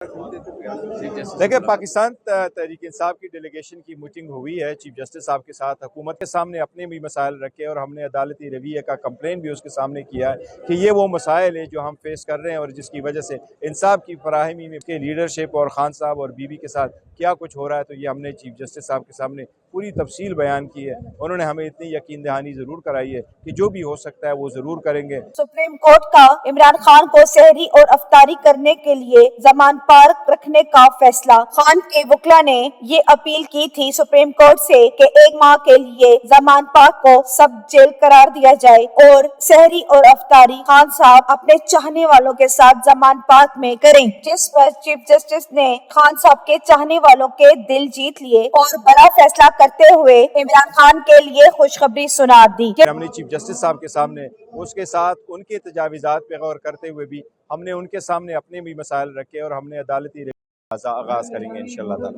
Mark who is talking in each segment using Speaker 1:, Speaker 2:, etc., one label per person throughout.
Speaker 1: देखिए, पाकिस्तान तहरीक इंसाफ की डेलीगेशन की मीटिंग हुई है चीफ जस्टिस साहब के साथ। हुकूमत के सामने अपने भी मसाइल रखे और हमने अदालती रवैये का कंप्लेन भी उसके सामने किया है कि ये वो मसाइल है जो हम फेस कर रहे हैं और जिसकी वजह से इंसाफ की फराहमी में के लीडरशिप और खान साहब और बीबी के साथ क्या कुछ हो रहा है। तो ये हमने चीफ जस्टिस साहब के सामने पूरी तफसील बयान की है। उन्होंने हमें इतनी यकीन दहानी ज़रूर कराई है कि जो भी हो सकता है वो ज़रूर करेंगे।
Speaker 2: सुप्रीम कोर्ट का इमरान खान को सहरी और अफ्तारी करने के लिए जमान पार्क रखने का फैसला। खान के वकला ने ये अपील की थी सुप्रीम कोर्ट से कि 1 माह के लिए जमान पार्क को सब जेल करार दिया जाए और सहरी और अफ्तारी खान साहब अपने चाहने वालों के साथ जमान पार्क में करें, जिस पर चीफ जस्टिस ने खान साहब के चाहने वालों के दिल जीत लिए और बड़ा फैसला करते हुए इमरान खान के लिए खुशखबरी सुना दी।
Speaker 1: हमने चीफ जस्टिस साहब के सामने उसके साथ उनके तजावीज़ात पे गौर करते हुए भी हमने उनके सामने अपने भी मसाइल रखे और हमने अदालती आगाज करेंगे इंशाअल्लाह ताला।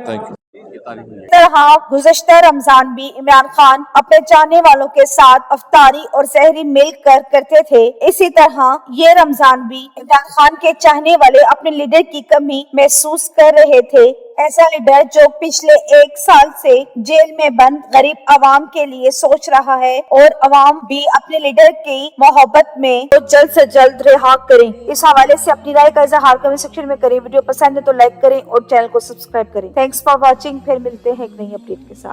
Speaker 1: Thank you.
Speaker 2: तरह गुज़श्ता रमजान भी इमरान खान अपने चाहने वालों के साथ अफ्तारी और सहरी मिलकर करते थे। इसी तरह ये रमजान भी इमरान खान के चाहने वाले अपने लीडर की कमी महसूस कर रहे थे। ऐसा लीडर जो पिछले 1 साल से जेल में बंद गरीब आवाम के लिए सोच रहा है और आवाम भी अपने लीडर की मोहब्बत में तो जल्द से जल्द रिहा करें। इस हवाले से अपनी राय का इजहार कमेंट सेक्शन में करें। वीडियो पसंद है तो लाइक करें और चैनल को सब्सक्राइब करें। Thanks for watching. फिर मिलते हैं एक नई अपडेट के साथ।